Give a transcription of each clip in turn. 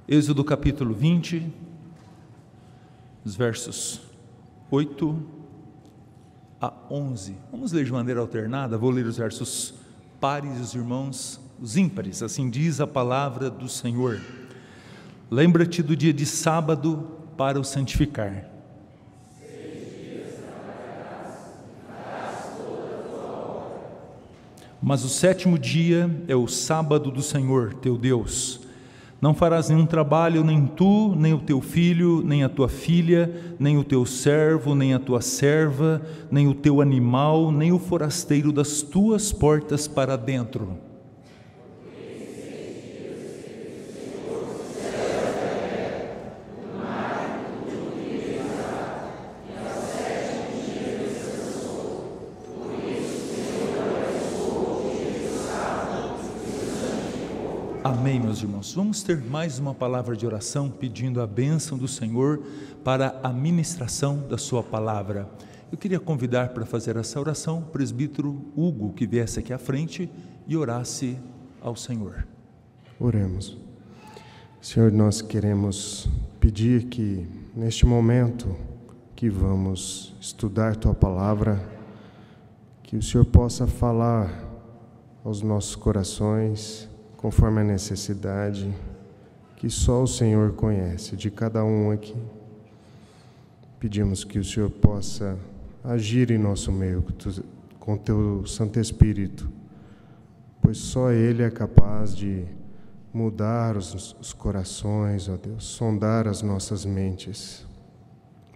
Êxodo capítulo 20, os versos 8 a 11. Vamos ler de maneira alternada, vou ler os versos pares e os irmãos, os ímpares, assim diz a palavra do Senhor. Lembra-te do dia de sábado para o santificar. 6 dias trabalharás e farás toda a tua obra. Mas o sétimo dia é o sábado do Senhor, teu Deus. Não farás nenhum trabalho, nem tu, nem o teu filho, nem a tua filha, nem o teu servo, nem a tua serva, nem o teu animal, nem o forasteiro das tuas portas para dentro. Amém, meus irmãos. Vamos ter mais uma palavra de oração, pedindo a bênção do Senhor para a ministração da sua palavra. Eu queria convidar para fazer essa oração o presbítero Hugo, que viesse aqui à frente e orasse ao Senhor. Oremos. Senhor, nós queremos pedir que neste momento que vamos estudar tua palavra, que o Senhor possa falar aos nossos corações, conforme a necessidade que só o Senhor conhece de cada um aqui. Pedimos que o Senhor possa agir em nosso meio com teu Santo Espírito, pois só Ele é capaz de mudar os corações, ó Deus, sondar as nossas mentes.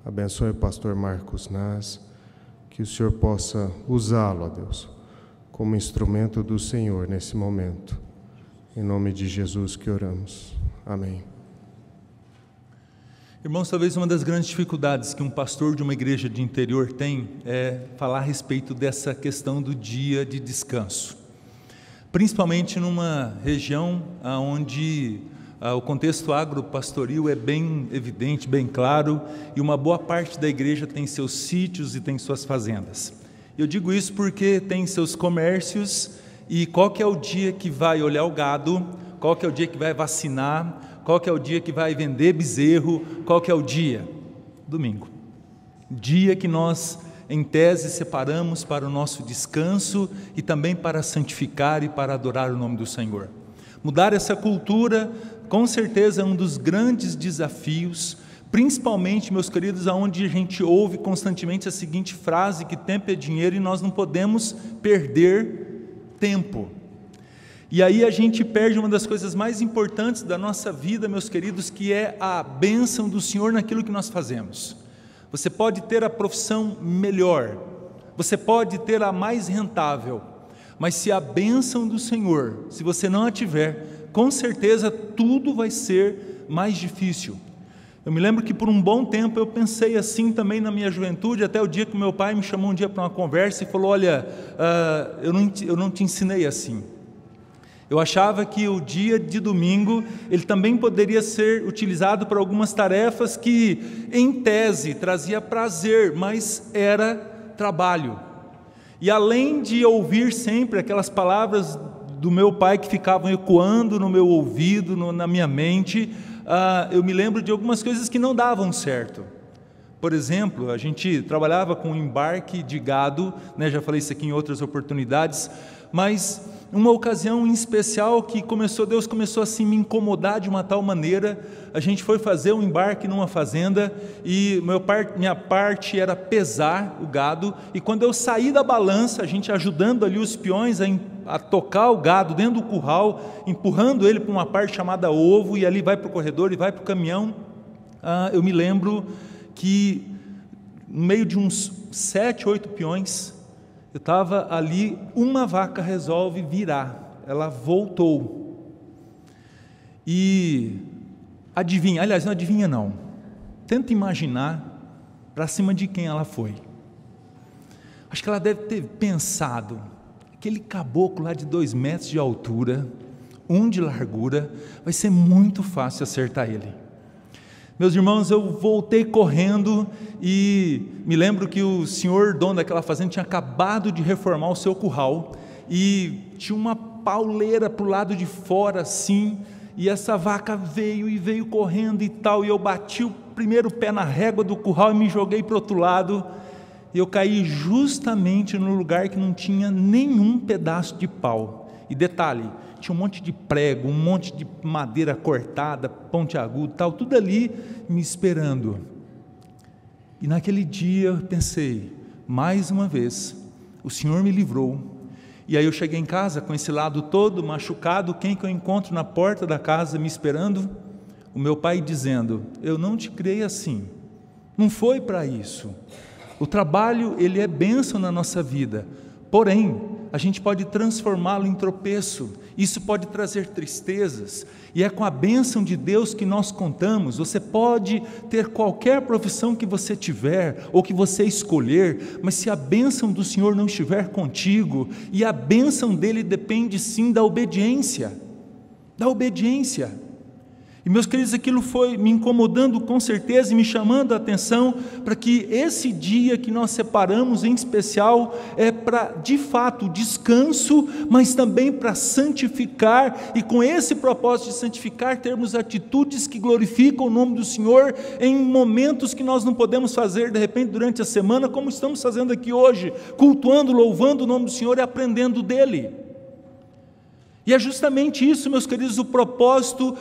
Abençoe o pastor Marcos Nas, que o Senhor possa usá-lo, ó Deus, como instrumento do Senhor nesse momento. Em nome de Jesus que oramos. Amém. Irmãos, talvez uma das grandes dificuldades que um pastor de uma igreja de interior tem é falar a respeito dessa questão do dia de descanso. Principalmente numa região onde o contexto agropastoril é bem evidente, bem claro, e uma boa parte da igreja tem seus sítios e tem suas fazendas. Eu digo isso porque tem seus comércios. E qual que é o dia que vai olhar o gado, qual que é o dia que vai vacinar, qual que é o dia que vai vender bezerro, qual que é o dia? Domingo. Dia que nós, em tese, separamos para o nosso descanso e também para santificar e para adorar o nome do Senhor. Mudar essa cultura, com certeza, é um dos grandes desafios, principalmente, meus queridos, aonde a gente ouve constantemente a seguinte frase, que tempo é dinheiro e nós não podemos perder tempo. E aí a gente perde uma das coisas mais importantes da nossa vida, meus queridos, que é a bênção do Senhor naquilo que nós fazemos. Você pode ter a profissão melhor, você pode ter a mais rentável, mas se a bênção do Senhor, se você não a tiver, com certeza tudo vai ser mais difícil. Eu me lembro que por um bom tempo eu pensei assim também na minha juventude, até o dia que meu pai me chamou um dia para uma conversa e falou: olha, eu não te ensinei assim. Eu achava que o dia de domingo, ele também poderia ser utilizado para algumas tarefas que, em tese, trazia prazer, mas era trabalho. E além de ouvir sempre aquelas palavras do meu pai que ficavam ecoando no meu ouvido, na minha mente, eu me lembro de algumas coisas que não davam certo. Por exemplo, a gente trabalhava com embarque de gado, né? Já falei isso aqui em outras oportunidades, mas uma ocasião em especial que Deus começou assim a me incomodar de uma tal maneira. A gente foi fazer um embarque numa fazenda e minha parte era pesar o gado, e quando eu saí da balança, a gente ajudando ali os peões a tocar o gado dentro do curral, empurrando ele para uma parte chamada ovo, e ali vai para o corredor e vai para o caminhão. Eu me lembro que no meio de uns 7, 8 peões, eu estava ali, uma vaca resolve virar, ela voltou, e adivinha, aliás, não adivinha não, tenta imaginar para cima de quem ela foi. Acho que ela deve ter pensado: aquele caboclo lá de 2 metros de altura, 1 de largura, vai ser muito fácil acertar ele. Meus irmãos, eu voltei correndo e me lembro que o senhor dono daquela fazenda tinha acabado de reformar o seu curral e tinha uma pauleira para o lado de fora assim, e essa vaca veio correndo e tal, e eu bati o primeiro pé na régua do curral e me joguei para o outro lado, e eu caí justamente no lugar que não tinha nenhum pedaço de pau. E detalhe, tinha um monte de prego, um monte de madeira cortada, pontiagudo, tal, tudo ali me esperando. E naquele dia eu pensei, mais uma vez, o Senhor me livrou. E aí eu cheguei em casa com esse lado todo machucado. Quem que eu encontro na porta da casa me esperando? O meu pai dizendo, eu não te criei assim, não foi para isso. O trabalho, ele é bênção na nossa vida, porém, a gente pode transformá-lo em tropeço, isso pode trazer tristezas, e é com a bênção de Deus que nós contamos. Você pode ter qualquer profissão que você tiver, ou que você escolher, mas se a bênção do Senhor não estiver contigo, e a bênção dele depende sim da obediência, e meus queridos, aquilo foi me incomodando com certeza, e me chamando a atenção, para que esse dia que nós separamos em especial, é para de fato descanso, mas também para santificar, e com esse propósito de santificar, termos atitudes que glorificam o nome do Senhor, em momentos que nós não podemos fazer de repente durante a semana, como estamos fazendo aqui hoje, cultuando, louvando o nome do Senhor e aprendendo dele. E é justamente isso, meus queridos, o propósito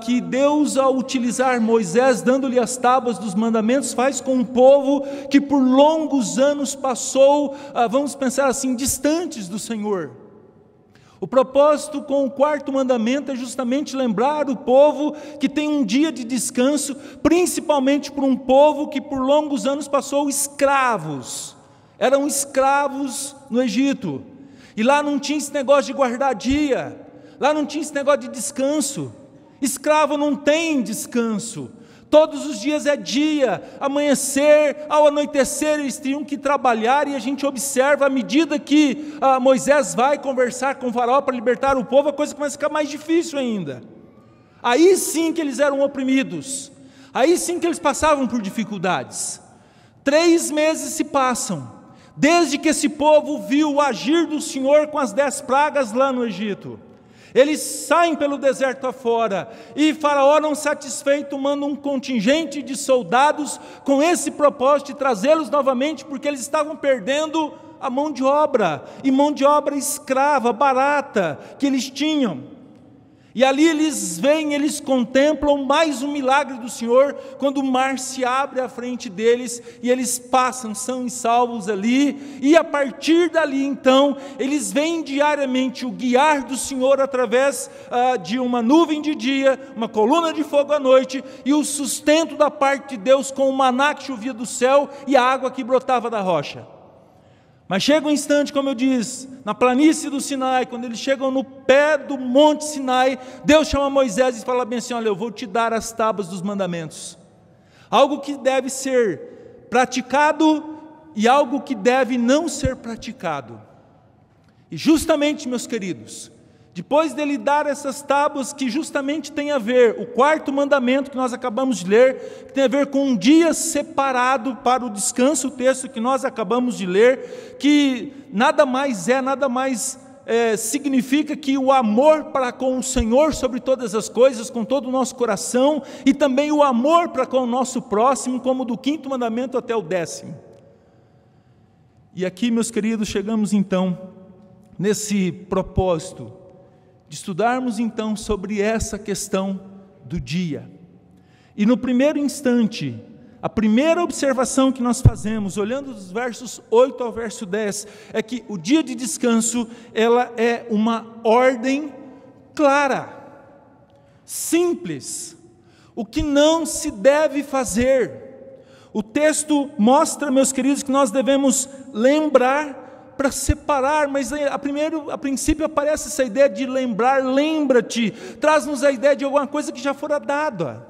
que Deus, ao utilizar Moisés, dando-lhe as tábuas dos mandamentos, faz com um povo que por longos anos passou, vamos pensar assim, distantes do Senhor. O propósito com o quarto mandamento é justamente lembrar o povo que tem um dia de descanso, principalmente por um povo que por longos anos passou escravos, eram escravos no Egito. E lá não tinha esse negócio de guardar dia, lá não tinha esse negócio de descanso. Escravo não tem descanso, todos os dias é dia, amanhecer, ao anoitecer eles tinham que trabalhar, e a gente observa, à medida que Moisés vai conversar com o faraó para libertar o povo, a coisa começa a ficar mais difícil ainda. Aí sim que eles eram oprimidos, aí sim que eles passavam por dificuldades. 3 meses se passam, desde que esse povo viu o agir do Senhor com as 10 pragas lá no Egito. Eles saem pelo deserto afora, e Faraó, não satisfeito, manda um contingente de soldados com esse propósito de trazê-los novamente, porque eles estavam perdendo a mão de obra, e mão de obra escrava, barata, que eles tinham. E ali eles veem, eles contemplam mais um milagre do Senhor, quando o mar se abre à frente deles, e eles passam, são salvos ali, e a partir dali então, eles veem diariamente o guiar do Senhor, através de uma nuvem de dia, uma coluna de fogo à noite, e o sustento da parte de Deus, com o maná que chovia do céu, e a água que brotava da rocha. Mas chega um instante, como eu disse, na planície do Sinai, quando eles chegam no pé do monte Sinai, Deus chama Moisés e fala bem assim, olha, eu vou te dar as tábuas dos mandamentos, algo que deve ser praticado e algo que deve não ser praticado. E justamente, meus queridos, depois dele dar essas tábuas, que justamente tem a ver, o quarto mandamento que nós acabamos de ler, que tem a ver com um dia separado para o descanso, o texto que nós acabamos de ler, que nada mais significa que o amor para com o Senhor sobre todas as coisas, com todo o nosso coração, e também o amor para com o nosso próximo, como do 5º mandamento até o 10º. E aqui, meus queridos, chegamos então nesse propósito de estudarmos então sobre essa questão do dia. E no primeiro instante, a primeira observação que nós fazemos, olhando dos versos 8 ao verso 10, é que o dia de descanso, ela é uma ordem clara, simples, o que não se deve fazer. O texto mostra, meus queridos, que nós devemos lembrar para separar, mas a princípio aparece essa ideia de lembrar, lembra-te, traz-nos a ideia de alguma coisa que já fora dada,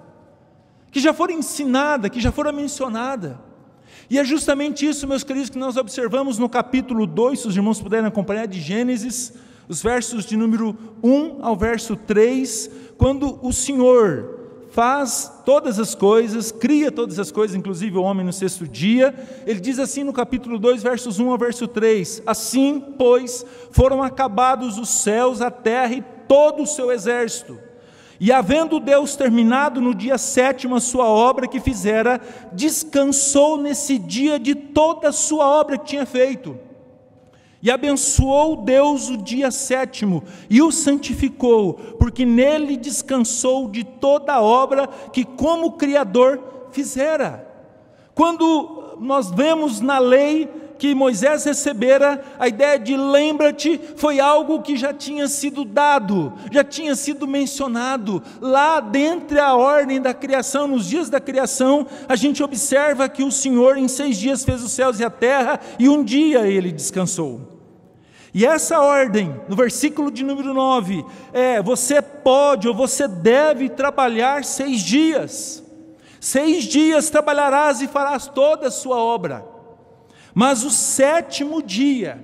que já fora ensinada, que já fora mencionada. E é justamente isso, meus queridos, que nós observamos no capítulo 2, se os irmãos puderem acompanhar, de Gênesis, os versos de número 1 ao verso 3, quando o Senhor faz todas as coisas, cria todas as coisas, inclusive o homem no 6º dia, ele diz assim no capítulo 2, versos 1 ao verso 3, assim, pois, foram acabados os céus, a terra e todo o seu exército, E havendo Deus terminado no dia 7º a sua obra que fizera, descansou nesse dia de toda a sua obra que tinha feito. E abençoou Deus o dia 7º e o santificou, porque nele descansou de toda a obra que como Criador fizera. Quando nós vemos na lei que Moisés recebera, a ideia de lembra-te foi algo que já tinha sido dado, já tinha sido mencionado. Lá dentro da ordem da criação, nos dias da criação, a gente observa que o Senhor em 6 dias fez os céus e a terra, e um dia ele descansou. E essa ordem, no versículo de número 9, você pode ou você deve trabalhar 6 dias. 6 dias trabalharás e farás toda a sua obra. Mas o 7º dia,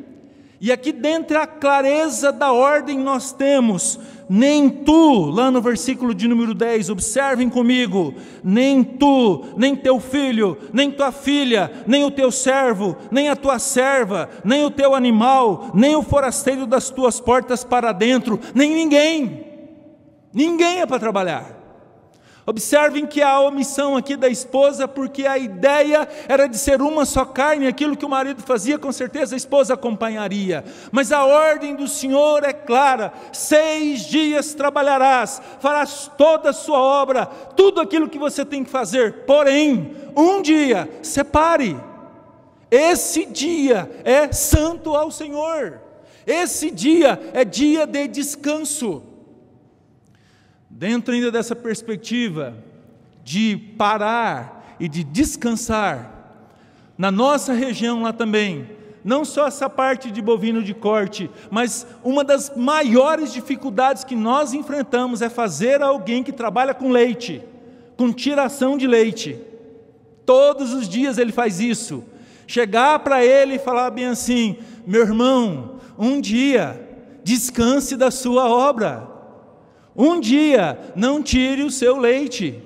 e aqui dentro a clareza da ordem nós temos, nem tu, lá no versículo de número 10, observem comigo, nem tu, nem teu filho, nem tua filha, nem o teu servo, nem a tua serva, nem o teu animal, nem o forasteiro das tuas portas para dentro, nem ninguém é para trabalhar. Observem que há omissão aqui da esposa, porque a ideia era de ser uma só carne, aquilo que o marido fazia, com certeza a esposa acompanharia, mas a ordem do Senhor é clara: 6 dias trabalharás, farás toda a sua obra, tudo aquilo que você tem que fazer, porém, um dia, separe, esse dia é santo ao Senhor, esse dia é dia de descanso. Dentro ainda dessa perspectiva de parar e de descansar, na nossa região lá também, não só essa parte de bovino de corte, mas uma das maiores dificuldades que nós enfrentamos é fazer alguém que trabalha com leite, com tiração de leite. Todos os dias ele faz isso. Chegar para ele e falar bem assim: meu irmão, um dia descanse da sua obra. Um dia, não tire o seu leite.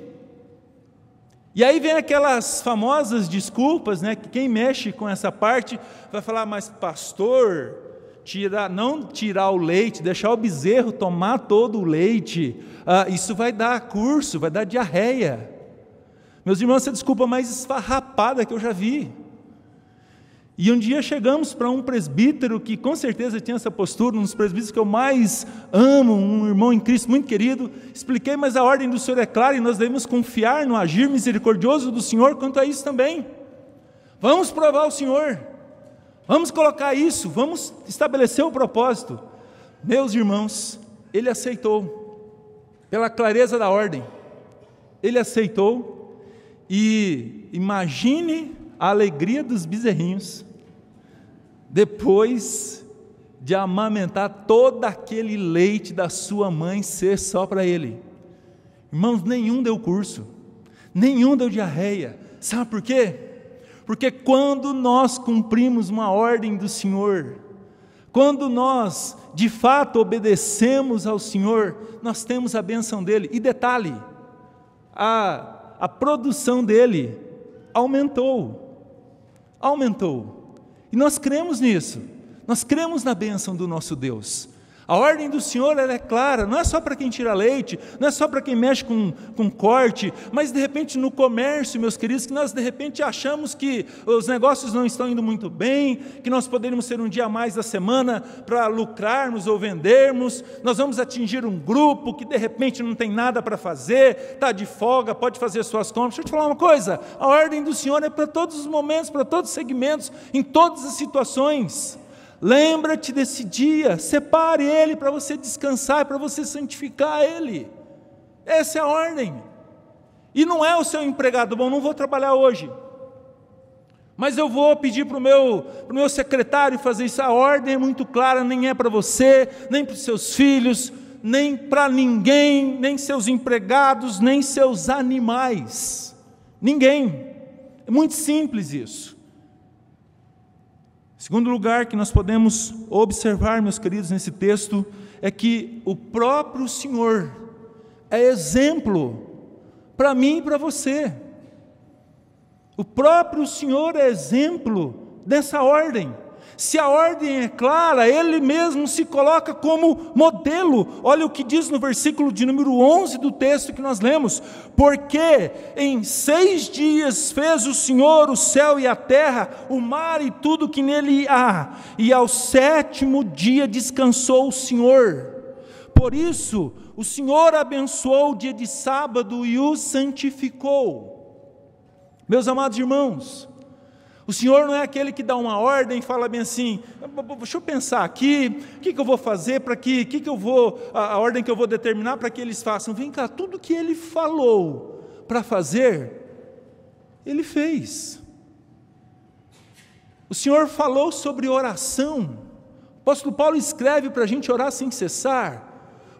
E aí vem aquelas famosas desculpas, né? Que quem mexe com essa parte vai falar: mas pastor, não tirar o leite, deixar o bezerro tomar todo o leite, isso vai dar curso, vai dar diarreia. Meus irmãos, essa desculpa mais esfarrapada que eu já vi. E um dia chegamos para um presbítero que com certeza tinha essa postura, um dos presbíteros que eu mais amo, um irmão em Cristo muito querido. Expliquei: mas a ordem do Senhor é clara e nós devemos confiar no agir misericordioso do Senhor quanto a isso também. Vamos provar o Senhor, vamos colocar isso, vamos estabelecer o propósito. Meus irmãos, ele aceitou, pela clareza da ordem, ele aceitou. E imagine a alegria dos bezerrinhos, depois de amamentar todo aquele leite da sua mãe ser só para ele. Irmãos, nenhum deu curso, nenhum deu diarreia. Sabe por quê? Porque quando nós cumprimos uma ordem do Senhor, quando nós de fato obedecemos ao Senhor, nós temos a bênção dele. E detalhe, a produção dele aumentou. E nós cremos nisso, nós cremos na bênção do nosso Deus. A ordem do Senhor, ela é clara, não é só para quem tira leite, não é só para quem mexe com corte, mas de repente no comércio, meus queridos, que nós de repente achamos que os negócios não estão indo muito bem, que nós poderíamos ser um dia a mais da semana para lucrarmos ou vendermos, nós vamos atingir um grupo que de repente não tem nada para fazer, está de folga, pode fazer suas compras. Deixa eu te falar uma coisa: a ordem do Senhor é para todos os momentos, para todos os segmentos, em todas as situações. Lembra-te desse dia, separe ele para você descansar, para você santificar ele. Essa é a ordem. E não é o seu empregado: bom, não vou trabalhar hoje, mas eu vou pedir para o meu secretário fazer isso. A ordem é muito clara, nem é para você, nem para os seus filhos, nem para ninguém, nem seus empregados, nem seus animais, ninguém. É muito simples isso. Segundo lugar que nós podemos observar, meus queridos, nesse texto, é que o próprio Senhor é exemplo para mim e para você. O próprio Senhor é exemplo dessa ordem. Se a ordem é clara, ele mesmo se coloca como modelo. Olha o que diz no versículo de número 11 do texto que nós lemos: porque em 6 dias fez o Senhor o céu e a terra, o mar e tudo que nele há, e ao 7º dia descansou o Senhor. Por isso, o Senhor abençoou o dia de sábado e o santificou. Meus amados irmãos, o Senhor não é aquele que dá uma ordem e fala bem assim: deixa eu pensar aqui, o que eu vou fazer para que eu vou, a ordem que eu vou determinar para que eles façam. Vem cá, tudo que Ele falou para fazer, Ele fez. O Senhor falou sobre oração. O apóstolo Paulo escreve para a gente orar sem cessar.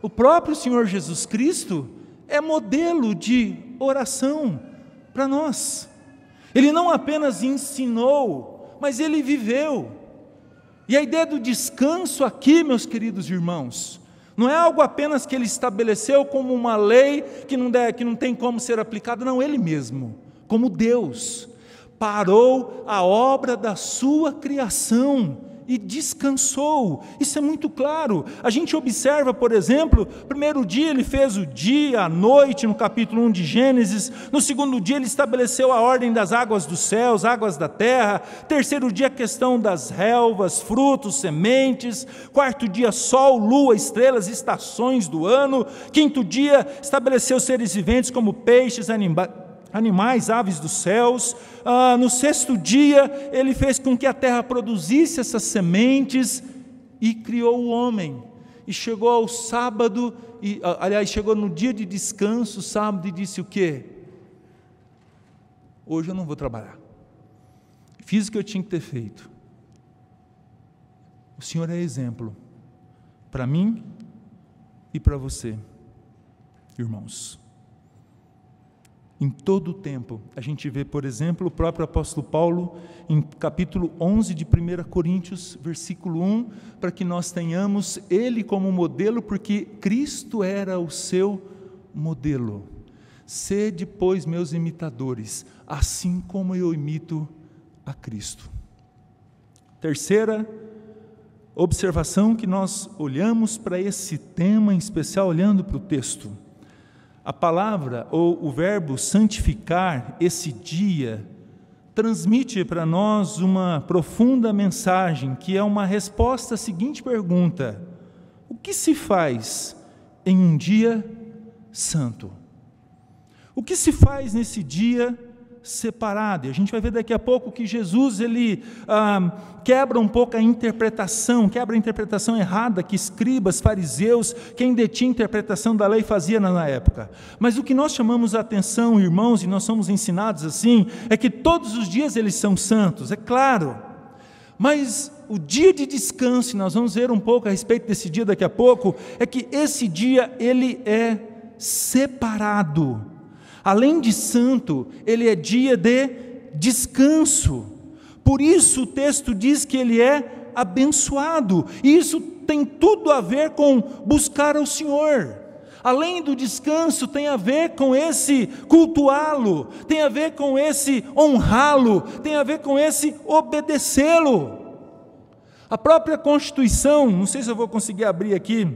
O próprio Senhor Jesus Cristo é modelo de oração para nós. Ele não apenas ensinou, mas Ele viveu. E a ideia do descanso aqui, meus queridos irmãos, não é algo apenas que Ele estabeleceu como uma lei que não tem como ser aplicada. Não, Ele mesmo, como Deus, parou a obra da sua criação e descansou. Isso é muito claro. A gente observa, por exemplo, primeiro dia Ele fez o dia, a noite, no capítulo 1 de Gênesis. No segundo dia Ele estabeleceu a ordem das águas dos céus, águas da terra. Terceiro dia a questão das relvas, frutos, sementes. Quarto dia sol, lua, estrelas, estações do ano. Quinto dia estabeleceu seres viventes como peixes, animais, aves dos céus. No 6º dia, Ele fez com que a terra produzisse essas sementes e criou o homem. E chegou ao sábado, chegou no dia de descanso, sábado, e disse o quê? Hoje eu não vou trabalhar. Fiz o que eu tinha que ter feito. O Senhor é exemplo para mim e para você, irmãos. Em todo o tempo, a gente vê, por exemplo, o próprio apóstolo Paulo, em capítulo 11 de 1 Coríntios, versículo 1, para que nós tenhamos ele como modelo, porque Cristo era o seu modelo. Sede, pois, meus imitadores, assim como eu imito a Cristo. Terceira observação que nós olhamos para esse tema, em especial olhando para o texto. A palavra ou o verbo santificar, esse dia, transmite para nós uma profunda mensagem, que é uma resposta à seguinte pergunta: o que se faz em um dia santo? O que se faz nesse dia separado? E a gente vai ver daqui a pouco que Jesus ele quebra um pouco a interpretação errada que escribas, fariseus, quem detinha a interpretação da lei fazia na época. Mas o que nós chamamos a atenção, irmãos, e nós somos ensinados assim, é que todos os dias eles são santos, é claro, mas o dia de descanso, e nós vamos ver um pouco a respeito desse dia daqui a pouco, é que esse dia ele é separado. Além de santo, ele é dia de descanso. Por isso o texto diz que ele é abençoado. E isso tem tudo a ver com buscar ao Senhor. Além do descanso, tem a ver com esse cultuá-lo, tem a ver com esse honrá-lo, tem a ver com esse obedecê-lo. A própria Constituição, não sei se eu vou conseguir abrir aqui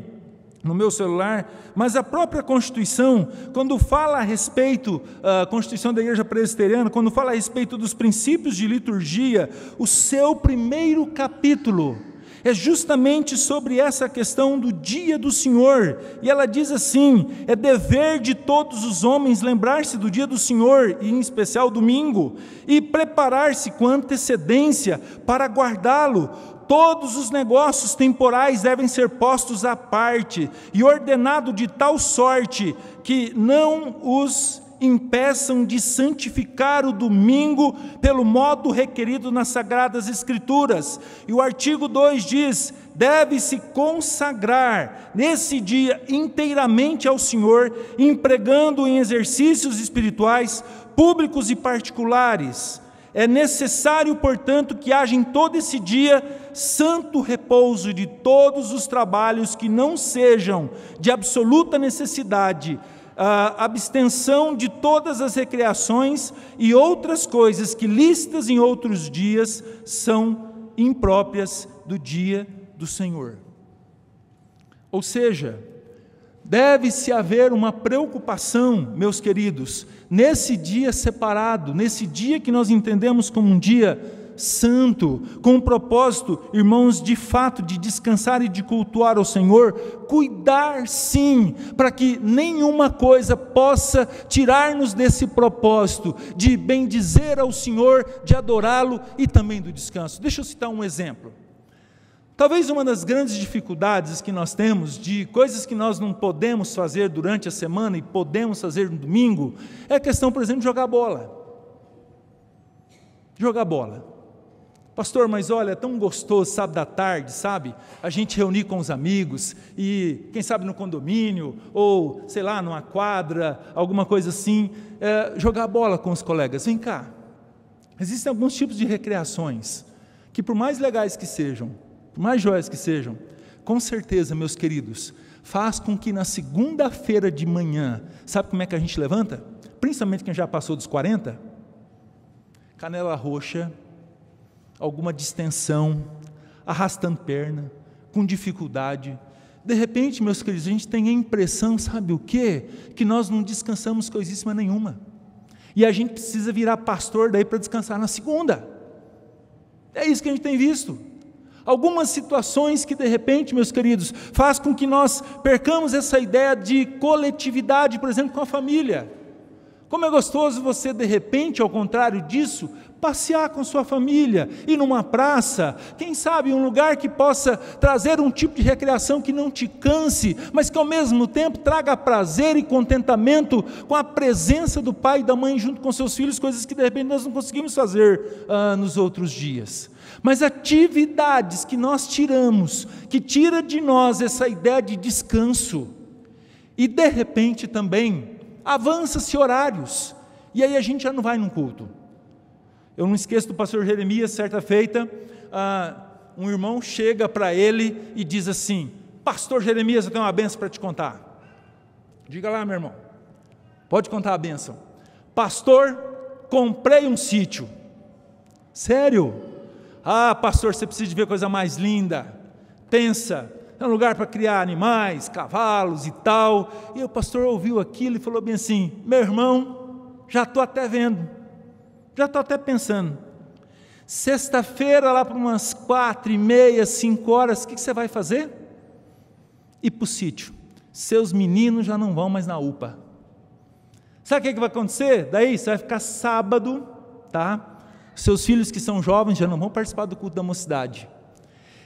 no meu celular, mas a própria Constituição, quando fala a respeito, a Constituição da Igreja Presbiteriana, quando fala a respeito dos princípios de liturgia, o seu primeiro capítulo é justamente sobre essa questão do dia do Senhor, e ela diz assim: é dever de todos os homens lembrar-se do dia do Senhor, e em especial domingo, e preparar-se com antecedência para guardá-lo. Todos os negócios temporais devem ser postos à parte e ordenado de tal sorte que não os impeçam de santificar o domingo pelo modo requerido nas Sagradas Escrituras. E o artigo 2 diz: deve-se consagrar nesse dia inteiramente ao Senhor, empregando em exercícios espirituais públicos e particulares. É necessário, portanto, que haja em todo esse dia santo repouso de todos os trabalhos que não sejam de absoluta necessidade, abstenção de todas as recreações e outras coisas que listas em outros dias são impróprias do dia do Senhor. Ou seja, deve-se haver uma preocupação, meus queridos, nesse dia separado, nesse dia que nós entendemos como um dia santo, com o propósito, irmãos, de fato, de descansar e de cultuar ao Senhor, cuidar sim, para que nenhuma coisa possa tirar-nos desse propósito, de bendizer ao Senhor, de adorá-lo e também do descanso. Deixa eu citar um exemplo. Talvez uma das grandes dificuldades que nós temos, de coisas que nós não podemos fazer durante a semana e podemos fazer no domingo, é a questão, por exemplo, de jogar bola. Jogar bola. Pastor, mas olha, é tão gostoso sábado à tarde, sabe? A gente reunir com os amigos e, quem sabe, no condomínio, ou, sei lá, numa quadra, alguma coisa assim, jogar bola com os colegas. Vem cá, existem alguns tipos de recreações, que por mais legais que sejam, por mais joias que sejam, com certeza, meus queridos, faz com que na segunda-feira de manhã, sabe como é que a gente levanta? Principalmente quem já passou dos 40, canela roxa, alguma distensão, arrastando perna, com dificuldade. De repente, meus queridos, a gente tem a impressão, sabe o quê? Que nós não descansamos coisíssima nenhuma. E a gente precisa virar pastor daí para descansar na segunda. É isso que a gente tem visto. Algumas situações que de repente, meus queridos, faz com que nós percamos essa ideia de coletividade, por exemplo, com a família. Como é gostoso você, de repente, ao contrário disso, passear com sua família, ir numa praça, quem sabe um lugar que possa trazer um tipo de recreação que não te canse, mas que ao mesmo tempo traga prazer e contentamento com a presença do pai e da mãe junto com seus filhos, coisas que de repente nós não conseguimos fazer nos outros dias. Mas atividades que nós tiramos, que tira de nós essa ideia de descanso, e de repente também avança-se horários, e aí a gente já não vai num culto. Eu não esqueço do pastor Jeremias, certa feita, um irmão chega para ele e diz assim: pastor Jeremias, eu tenho uma bênção para te contar. Diga lá, meu irmão, pode contar a bênção. Pastor, comprei um sítio. Sério? Pastor, você precisa de ver coisa mais linda. Pensa, é um lugar para criar animais, cavalos e tal. E o pastor ouviu aquilo e falou bem assim: meu irmão, já estou até vendo, já estou até pensando. Sexta-feira, lá para umas 4h30, 5 horas, o que você vai fazer? Ir para o sítio. Seus meninos já não vão mais na UPA. Sabe o que vai acontecer? Daí você vai ficar sábado, tá? Seus filhos que são jovens já não vão participar do culto da mocidade.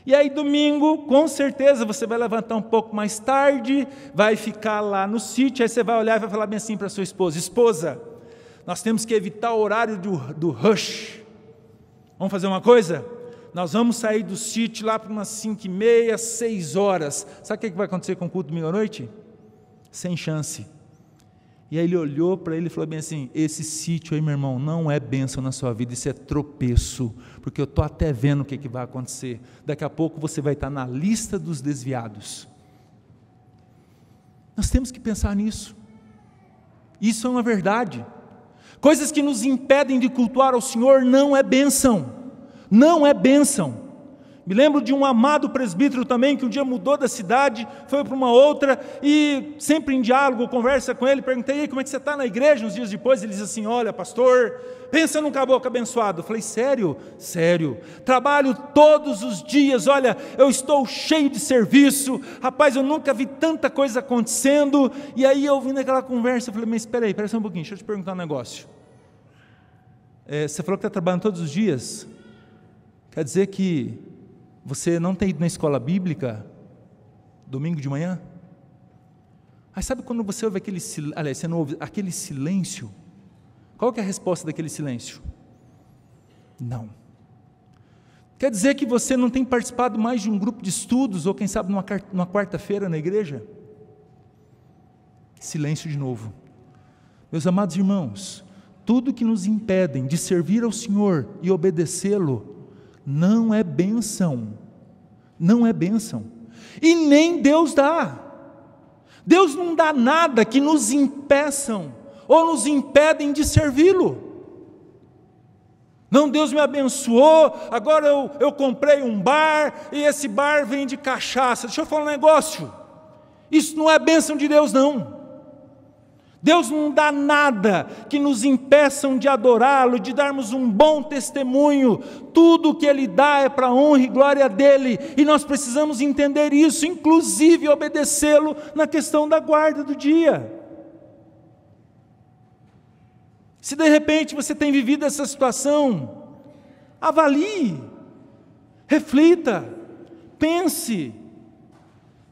E aí domingo, com certeza, você vai levantar um pouco mais tarde, vai ficar lá no sítio, aí você vai olhar e vai falar bem assim para sua esposa: esposa, nós temos que evitar o horário do rush. Vamos fazer uma coisa? Nós vamos sair do sítio lá para umas 5h30, 6 horas. Sabe o que vai acontecer com o culto domingo à noite? Sem chance. E aí ele olhou para ele e falou bem assim: esse sítio aí, meu irmão, não é bênção na sua vida, isso é tropeço, porque eu estou até vendo o que vai acontecer. Daqui a pouco você vai estar na lista dos desviados. Nós temos que pensar nisso. Isso é uma verdade. Coisas que nos impedem de cultuar ao Senhor não é bênção, não é bênção. Me lembro de um amado presbítero também, que um dia mudou da cidade, foi para uma outra, e sempre em diálogo, conversa com ele, perguntei: como é que você está na igreja? Uns dias depois ele diz assim: olha pastor, pensa num caboclo abençoado. Eu falei: sério? Sério, trabalho todos os dias, olha, eu estou cheio de serviço, rapaz, eu nunca vi tanta coisa acontecendo. E aí eu ouvindo aquela conversa, eu falei: mas espera aí só um pouquinho, deixa eu te perguntar um negócio. Você falou que está trabalhando todos os dias, quer dizer que você não tem ido na escola bíblica domingo de manhã? Aí sabe quando você ouve aquele silêncio, aliás, você não ouve aquele silêncio? Qual que é a resposta daquele silêncio? Não. Quer dizer que você não tem participado mais de um grupo de estudos, ou quem sabe numa quarta-feira na igreja? Silêncio de novo. Meus amados irmãos, tudo que nos impedem de servir ao Senhor e obedecê-lo não é bênção, não é bênção, e nem Deus dá. Deus não dá nada que nos impeçam ou nos impedem de servi-lo. Não, Deus me abençoou, agora eu comprei um bar e esse bar vende cachaça. Deixa eu falar um negócio, isso não é bênção de Deus não. Deus não dá nada que nos impeçam de adorá-lo, de darmos um bom testemunho. Tudo o que Ele dá é para a honra e glória dEle, e nós precisamos entender isso, inclusive obedecê-lo na questão da guarda do dia. Se de repente você tem vivido essa situação, avalie, reflita, pense.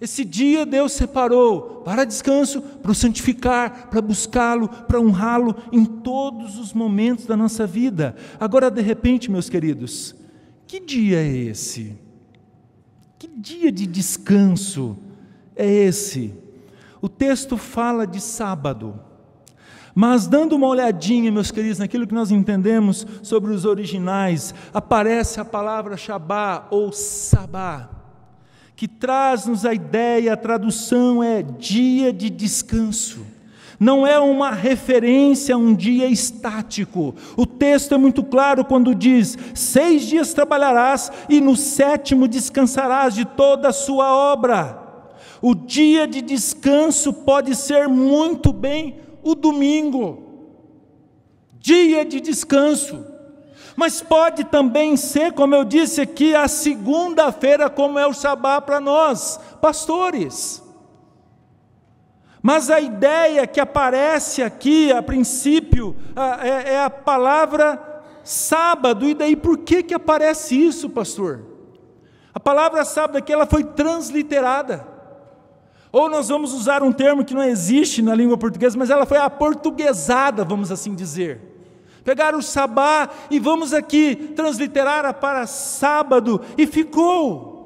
Esse dia Deus separou para descanso, para o santificar, para buscá-lo, para honrá-lo em todos os momentos da nossa vida. Agora, de repente, meus queridos, que dia é esse? Que dia de descanso é esse? O texto fala de sábado. Mas dando uma olhadinha, meus queridos, naquilo que nós entendemos sobre os originais, aparece a palavra Shabá ou Sabá, que traz-nos a ideia, a tradução é dia de descanso. Não é uma referência a um dia estático. O texto é muito claro quando diz: 6 dias trabalharás e no 7º descansarás de toda a sua obra. O dia de descanso pode ser muito bem o domingo, dia de descanso, mas pode também ser, como eu disse aqui, a segunda-feira, como é o Shabá para nós, pastores. Mas a ideia que aparece aqui, a princípio, é a palavra sábado. E daí por que aparece isso, pastor? A palavra sábado aqui, ela foi transliterada. Ou nós vamos usar um termo que não existe na língua portuguesa, mas ela foi aportuguesada, vamos assim dizer. Pegaram o Sabá e vamos aqui transliterar para sábado, e ficou.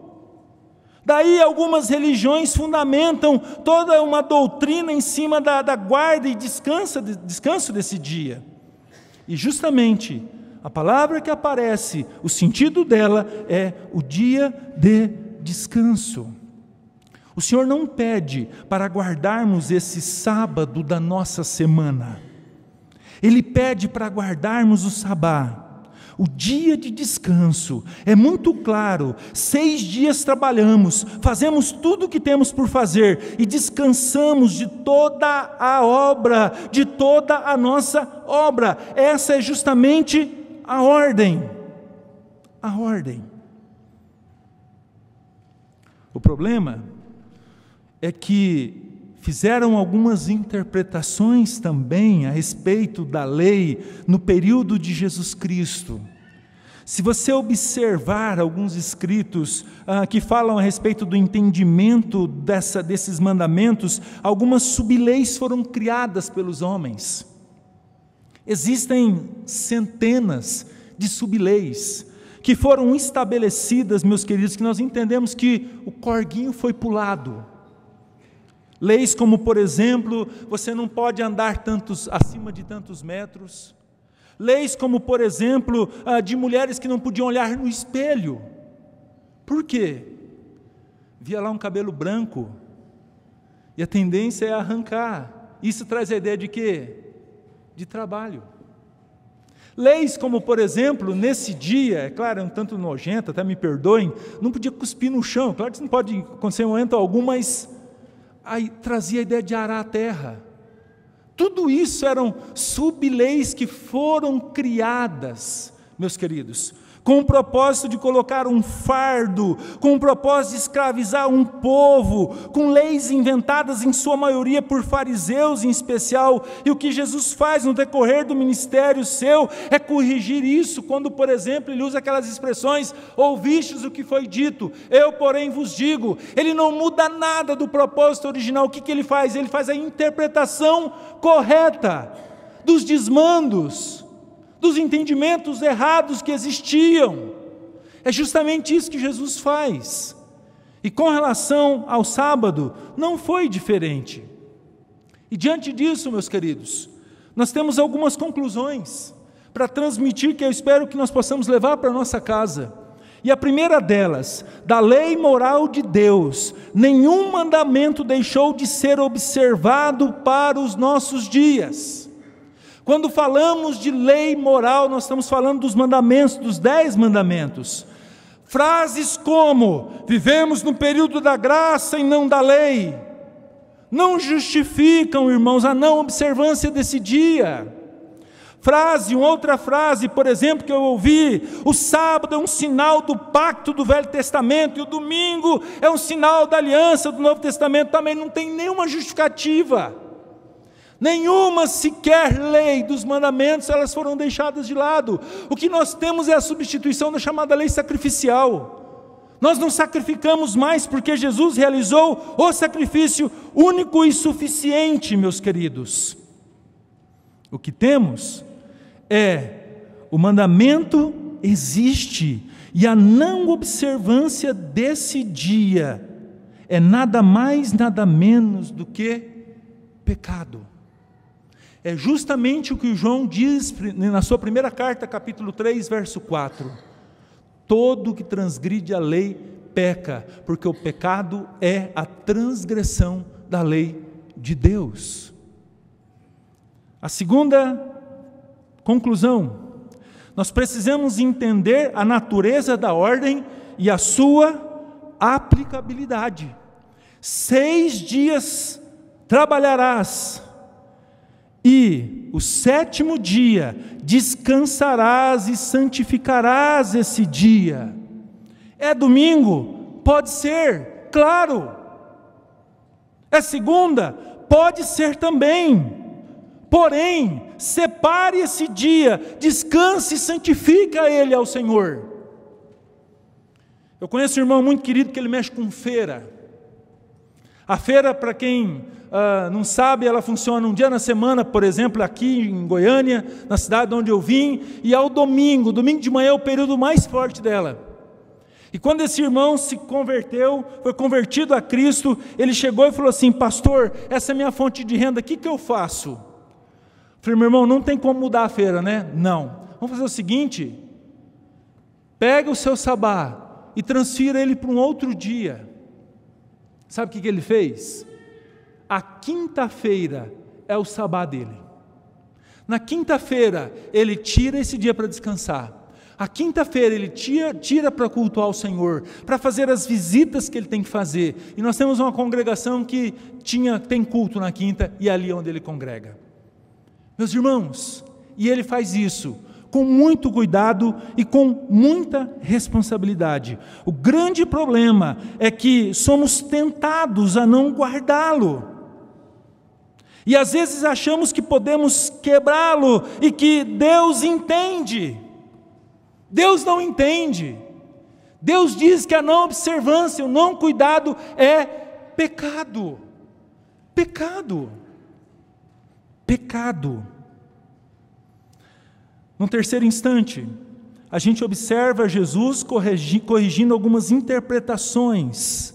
Daí algumas religiões fundamentam toda uma doutrina em cima da guarda e descanso desse dia. E justamente a palavra que aparece, o sentido dela é o dia de descanso. O Senhor não pede para guardarmos esse sábado da nossa semana. Ele pede para guardarmos o Sabá, o dia de descanso. É muito claro, 6 dias trabalhamos, fazemos tudo o que temos por fazer e descansamos de toda a obra, de toda a nossa obra. Essa é justamente a ordem. A ordem. O problema é que fizeram algumas interpretações também a respeito da lei no período de Jesus Cristo. Se você observar alguns escritos que falam a respeito do entendimento desses mandamentos, algumas subleis foram criadas pelos homens. Existem centenas de subleis que foram estabelecidas, meus queridos, que nós entendemos que o corguinho foi pulado. Leis como, por exemplo, você não pode andar acima de tantos metros. Leis como, por exemplo, de mulheres que não podiam olhar no espelho. Por quê? Via lá um cabelo branco e a tendência é arrancar. Isso traz a ideia de quê? De trabalho. Leis como, por exemplo, nesse dia, é claro, é um tanto nojento, até me perdoem, não podia cuspir no chão. Claro que isso não pode acontecer em momento algum, mas aí trazia a ideia de arar a terra. Tudo isso eram subleis que foram criadas, meus queridos, com o propósito de colocar um fardo, com o propósito de escravizar um povo, com leis inventadas em sua maioria por fariseus em especial. E o que Jesus faz no decorrer do ministério seu é corrigir isso, quando, por exemplo, ele usa aquelas expressões: ouvistes o que foi dito, eu porém vos digo. Ele não muda nada do propósito original. O que ele faz? Ele faz a interpretação correta dos desmandos, dos entendimentos errados que existiam. É justamente isso que Jesus faz. E com relação ao sábado, não foi diferente. E diante disso, meus queridos, nós temos algumas conclusões para transmitir, que eu espero que nós possamos levar para a nossa casa. E a primeira delas: da lei moral de Deus, nenhum mandamento deixou de ser observado para os nossos dias. Quando falamos de lei moral, nós estamos falando dos mandamentos, dos 10 mandamentos. Frases como: vivemos no período da graça e não da lei, não justificam, irmãos, a não observância desse dia. Outra frase, por exemplo, que eu ouvi: o sábado é um sinal do pacto do Velho Testamento, e o domingo é um sinal da aliança do Novo Testamento. Também não tem nenhuma justificativa, nenhuma sequer lei dos mandamentos, elas foram deixadas de lado. O que nós temos é a substituição da chamada lei sacrificial. Nós não sacrificamos mais porque Jesus realizou o sacrifício único e suficiente, meus queridos. O que temos o mandamento existe, e a não observância desse dia é nada mais, nada menos do que pecado. É justamente o que João diz na sua primeira carta, capítulo 3, verso 4. Todo que transgride a lei peca, porque o pecado é a transgressão da lei de Deus. A segunda conclusão: nós precisamos entender a natureza da ordem e a sua aplicabilidade. 6 dias trabalharás, e o 7º dia descansarás e santificarás esse dia. É domingo? Pode ser, claro. É segunda? Pode ser também. Porém, separe esse dia, descanse e santifica ele ao Senhor. Eu conheço um irmão muito querido que ele mexe com feira. A feira, para quem não sabe, ela funciona um dia na semana, por exemplo, aqui em Goiânia, na cidade onde eu vim, e ao domingo de manhã é o período mais forte dela. E quando esse irmão se converteu, foi convertido a Cristo, ele chegou e falou assim: pastor, essa é a minha fonte de renda, o que eu faço? Eu falei: meu irmão, não tem como mudar a feira, né? Não. Vamos fazer o seguinte: pega o seu sabá e transfira ele para um outro dia. Sabe o que ele fez? A quinta-feira é o sabá dele. Na quinta-feira ele tira esse dia para descansar. A quinta-feira ele tira para cultuar o Senhor, para fazer as visitas que ele tem que fazer. E nós temos uma congregação que tem culto na quinta, e é ali onde ele congrega. Meus irmãos, e ele faz isso com muito cuidado e com muita responsabilidade. O grande problema é que somos tentados a não guardá-lo. E às vezes achamos que podemos quebrá-lo e que Deus entende. Deus não entende. Deus diz que a não observância, o não cuidado é pecado. Pecado. Pecado. No terceiro instante, a gente observa Jesus corrigindo algumas interpretações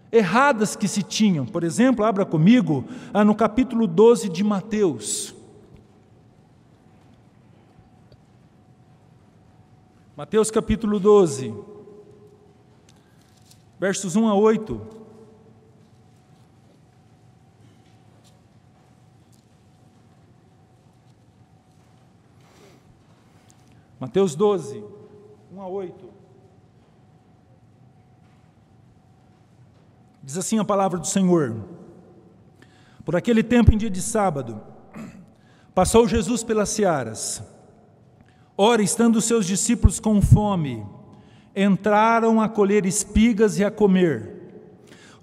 erradas que se tinham. Por exemplo, abra comigo no capítulo 12 de Mateus. Mateus capítulo 12, versos 1 a 8. Mateus 12, 1 a 8. Diz assim a palavra do Senhor: por aquele tempo, em dia de sábado, passou Jesus pelas searas. Ora, estando os seus discípulos com fome, entraram a colher espigas e a comer.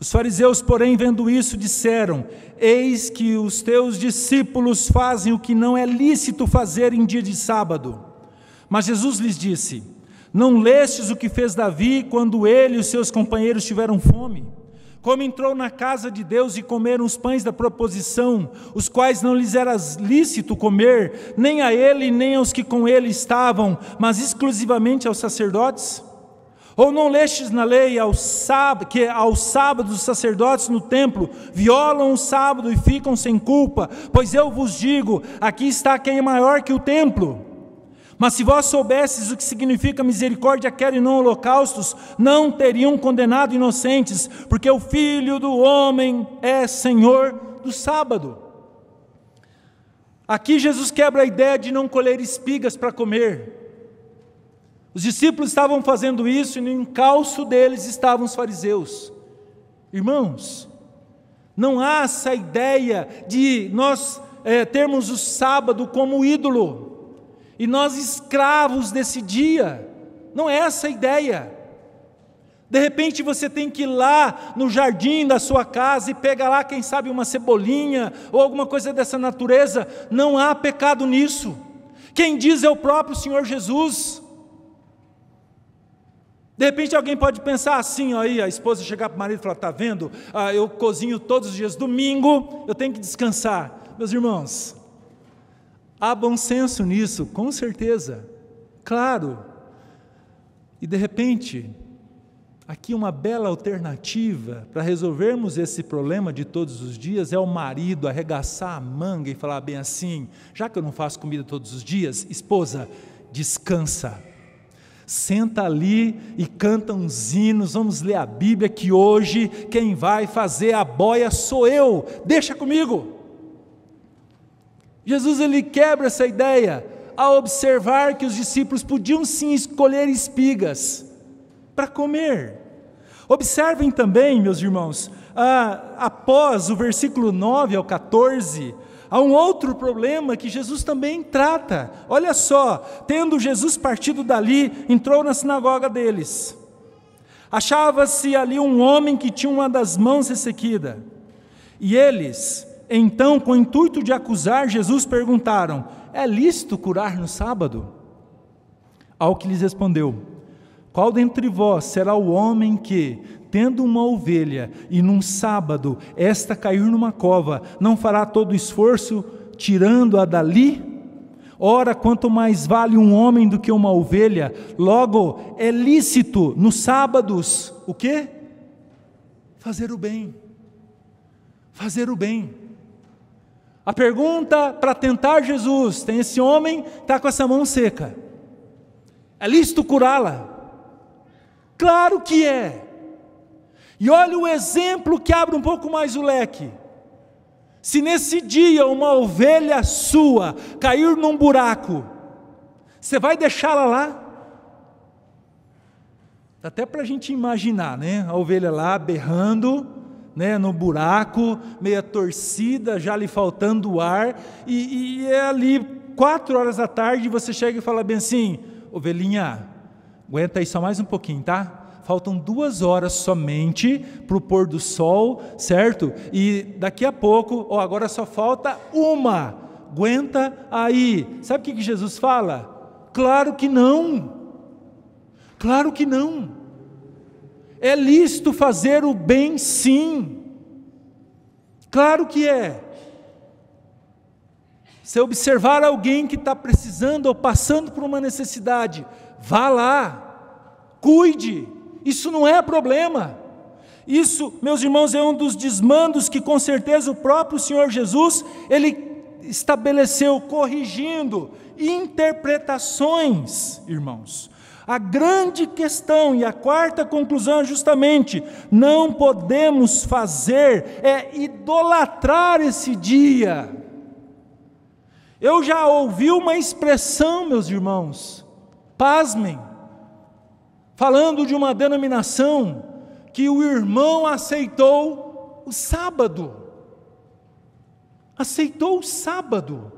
Os fariseus, porém, vendo isso, disseram: eis que os teus discípulos fazem o que não é lícito fazer em dia de sábado. Mas Jesus lhes disse: não lestes o que fez Davi quando ele e os seus companheiros tiveram fome? Como entrou na casa de Deus e comeram os pães da proposição, os quais não lhes era lícito comer, nem a ele, nem aos que com ele estavam, mas exclusivamente aos sacerdotes? Ou não lestes na lei que aos sábados os sacerdotes no templo violam o sábado e ficam sem culpa? Pois eu vos digo, aqui está quem é maior que o templo. Mas se vós soubesses o que significa misericórdia, quer e não holocaustos, não teriam condenado inocentes, porque o Filho do Homem é Senhor do sábado. Aqui Jesus quebra a ideia de não colher espigas para comer. Os discípulos estavam fazendo isso e no encalço deles estavam os fariseus. Irmãos, não há essa ideia de nós termos o sábado como ídolo e nós escravos desse dia. Não é essa a ideia. De repente você tem que ir lá no jardim da sua casa e pegar lá, quem sabe, uma cebolinha ou alguma coisa dessa natureza. Não há pecado nisso. Quem diz é o próprio Senhor Jesus. De repente alguém pode pensar assim, aí a esposa chegar para o marido e falar, está vendo? Eu cozinho todos os dias, domingo eu tenho que descansar. Meus irmãos, há bom senso nisso, com certeza, claro. E de repente, aqui uma bela alternativa para resolvermos esse problema de todos os dias é o marido arregaçar a manga e falar bem assim, já que eu não faço comida todos os dias, esposa, descansa. Senta ali e canta uns hinos, vamos ler a Bíblia, que hoje quem vai fazer a boia sou eu, deixa comigo. Jesus ele quebra essa ideia ao observar que os discípulos podiam sim escolher espigas para comer. Observem também, meus irmãos, após o versículo 9 ao 14, há um outro problema que Jesus também trata. Olha só, tendo Jesus partido dali, entrou na sinagoga deles. Achava-se ali um homem que tinha uma das mãos ressequida. E eles, então, com o intuito de acusar Jesus, perguntaram, é lícito curar no sábado? Ao que lhes respondeu, qual dentre vós será o homem que, tendo uma ovelha, e num sábado esta cair numa cova, não fará todo o esforço, tirando-a dali? Ora, quanto mais vale um homem do que uma ovelha, logo é lícito nos sábados, o quê? Fazer o bem. Fazer o bem. A pergunta para tentar Jesus, tem esse homem que está com essa mão seca, é lícito curá-la? Claro que é. E olha o exemplo que abre um pouco mais o leque. Se nesse dia uma ovelha sua cair num buraco, você vai deixá-la lá? Dá até para a gente imaginar, né? A ovelha lá berrando, né, no buraco, meia torcida, já lhe faltando ar, e é ali 4 horas da tarde, você chega e fala bem assim, ovelhinha, aguenta aí só mais um pouquinho, tá? Faltam 2 horas somente para o pôr do sol, certo? E daqui a pouco, agora só falta 1, aguenta aí. Sabe o que Jesus fala? Claro que não, claro que não. É lícito fazer o bem sim, claro que é. Se observar alguém que está precisando ou passando por uma necessidade, vá lá, cuide, isso não é problema. Isso, meus irmãos, é um dos desmandos que com certeza o próprio Senhor Jesus, Ele estabeleceu, corrigindo interpretações, irmãos. A grande questão e a 4ª conclusão é justamente, não podemos fazer, idolatrar esse dia. Eu já ouvi uma expressão, meus irmãos, pasmem, falando de uma denominação que o irmão aceitou o sábado. Aceitou o sábado.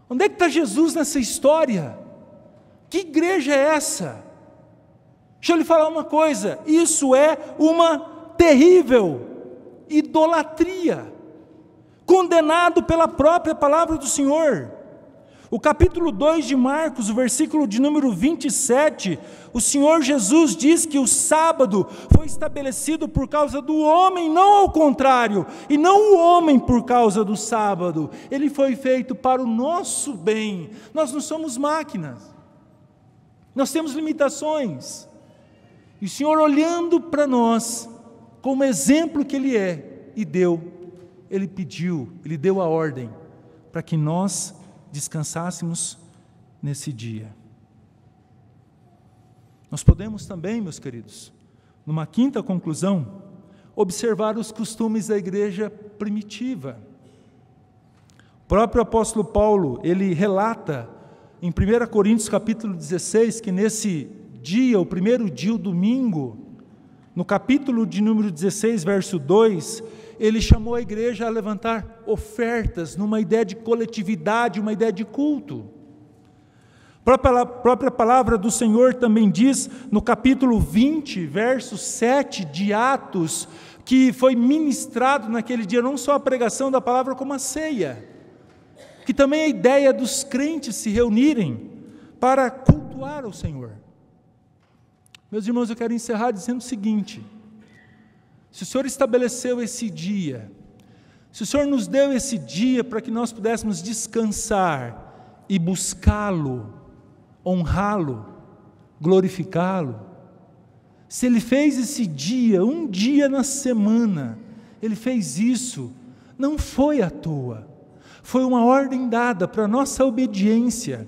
Onde é que está Jesus nessa história? Que igreja é essa? Deixa eu lhe falar uma coisa, isso é uma terrível idolatria, condenado pela própria palavra do Senhor. O capítulo 2 de Marcos, o versículo de número 27, o Senhor Jesus diz que o sábado foi estabelecido por causa do homem, não ao contrário, e não o homem por causa do sábado. Ele foi feito para o nosso bem. Nós não somos máquinas, nós temos limitações. E o Senhor, olhando para nós, como exemplo que Ele é, Ele pediu, Ele deu a ordem para que nós descansássemos nesse dia. Nós podemos também, meus queridos, numa 5ª conclusão, observar os costumes da igreja primitiva. O próprio apóstolo Paulo, ele relata em 1 Coríntios capítulo 16, que nesse dia, o primeiro dia, o domingo, no capítulo de número 16, verso 2, ele chamou a igreja a levantar ofertas numa ideia de coletividade, uma ideia de culto. A própria palavra do Senhor também diz, no capítulo 20, verso 7 de Atos, que foi ministrado naquele dia, não só a pregação da palavra, como a ceia, que também é a ideia dos crentes se reunirem para cultuar ao Senhor. Meus irmãos, eu quero encerrar dizendo o seguinte: se o Senhor estabeleceu esse dia, se o Senhor nos deu esse dia para que nós pudéssemos descansar e buscá-lo, honrá-lo, glorificá-lo, se Ele fez esse dia, um dia na semana, Ele fez isso, não foi à toa, foi uma ordem dada para a nossa obediência.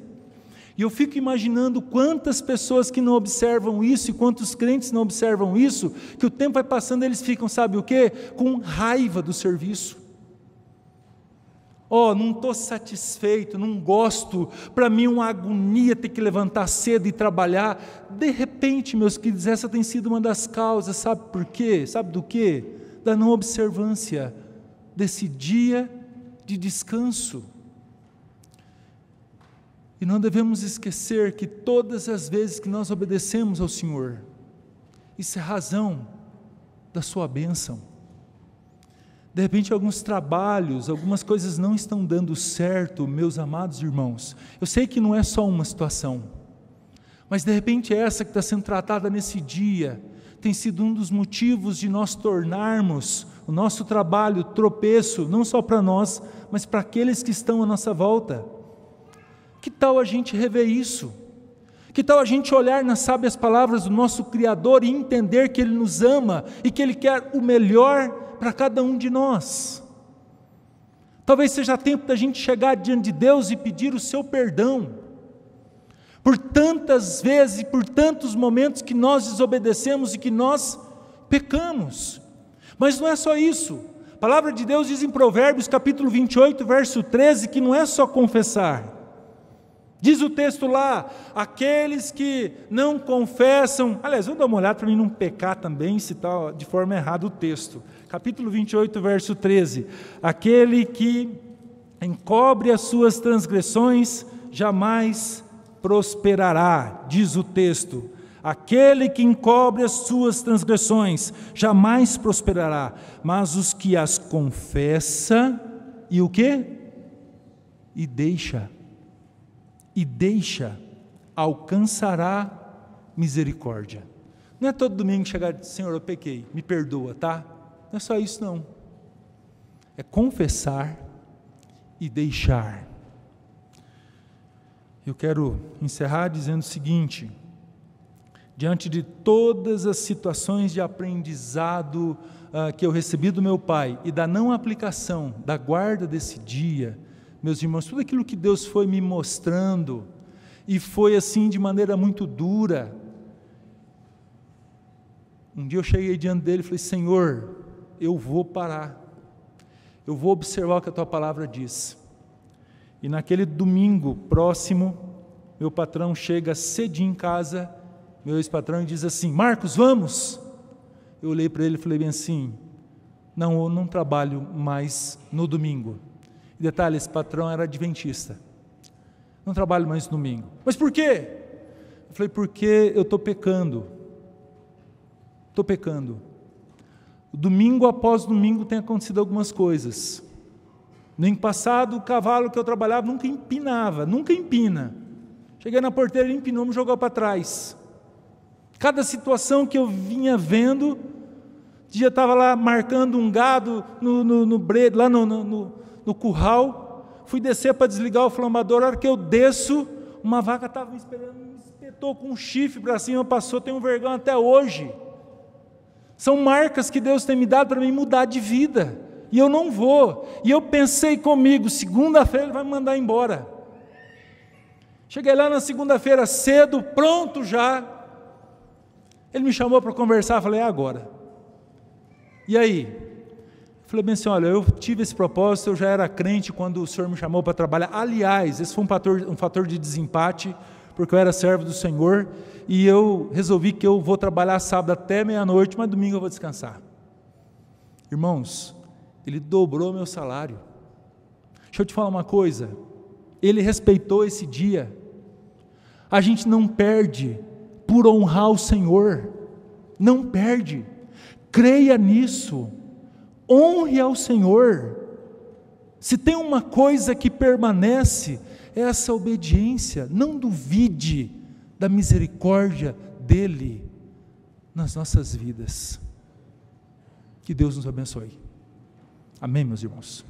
E eu fico imaginando quantas pessoas que não observam isso, e quantos crentes não observam isso, que o tempo vai passando e eles ficam, sabe o quê? Com raiva do serviço. Não estou satisfeito, não gosto, para mim uma agonia ter que levantar cedo e trabalhar. De repente, meus queridos, essa tem sido uma das causas, sabe por quê? Sabe do quê? Da não observância desse dia de descanso. E não devemos esquecer que todas as vezes que nós obedecemos ao Senhor, isso é razão da sua bênção. De repente alguns trabalhos, algumas coisas não estão dando certo, meus amados irmãos. Eu sei que não é só uma situação, mas de repente essa que está sendo tratada nesse dia, tem sido um dos motivos de nós tornarmos o nosso trabalho tropeço, não só para nós, mas para aqueles que estão à nossa volta. Que tal a gente rever isso? Que tal a gente olhar nas sábias palavras do nosso Criador e entender que Ele nos ama e que Ele quer o melhor para cada um de nós? Talvez seja tempo da gente chegar diante de Deus e pedir o seu perdão por tantas vezes e por tantos momentos que nós desobedecemos e que nós pecamos. Mas não é só isso. A palavra de Deus diz em Provérbios capítulo 28, verso 13, que não é só confessar. Diz o texto lá, aqueles que não confessam, aliás, vamos dar uma olhada para mim não pecar também, se está de forma errada o texto. Capítulo 28, verso 13, aquele que encobre as suas transgressões, jamais prosperará, diz o texto. Aquele que encobre as suas transgressões, jamais prosperará, mas os que as confessa, e o quê? E deixa, alcançará misericórdia. Não é todo domingo chegar e dizer, Senhor, eu pequei, me perdoa, tá? Não é só isso não, é confessar e deixar. Eu quero encerrar dizendo o seguinte: diante de todas as situações de aprendizado que eu recebi do meu pai e da não aplicação, da guarda desse dia, meus irmãos, tudo aquilo que Deus foi me mostrando, e foi assim de maneira muito dura, um dia eu cheguei diante dele e falei, Senhor, eu vou parar, eu vou observar o que a tua palavra diz. E naquele domingo próximo, meu patrão chega cedinho em casa, meu ex-patrão, e diz assim, Marcos, vamos? Eu olhei para ele e falei bem assim, não, eu não trabalho mais no domingo. E detalhe, esse patrão era adventista, não trabalho mais no domingo. Mas por quê? Eu falei, porque eu estou pecando, domingo após domingo tem acontecido algumas coisas. No ano passado, o cavalo que eu trabalhava nunca empina, cheguei na porteira, ele empinou, me jogou para trás. Cada situação que eu vinha vendo, um dia estava lá marcando um gado lá no curral, fui descer para desligar o flambador, a hora que eu desço, uma vaca estava me esperando, me espetou com um chifre para cima, passou, tenho vergonha até hoje. São marcas que Deus tem me dado para mim mudar de vida, e eu não vou. E eu pensei comigo, segunda-feira ele vai me mandar embora. Cheguei lá na segunda-feira cedo, pronto já, ele me chamou para conversar, falei, é agora. E aí? Falei bem assim, olha, eu tive esse propósito, eu já era crente quando o Senhor me chamou para trabalhar. Aliás, esse foi um fator de desempate, porque eu era servo do Senhor, e eu resolvi que eu vou trabalhar sábado até meia-noite, mas domingo eu vou descansar. Irmãos, Ele dobrou meu salário. Deixa eu te falar uma coisa, Ele respeitou esse dia. A gente não perde por honrar o Senhor, não perde. Creia nisso, honre ao Senhor. Se tem uma coisa que permanece, é essa obediência. Não duvide da misericórdia dEle nas nossas vidas. Que Deus nos abençoe. Amém, meus irmãos.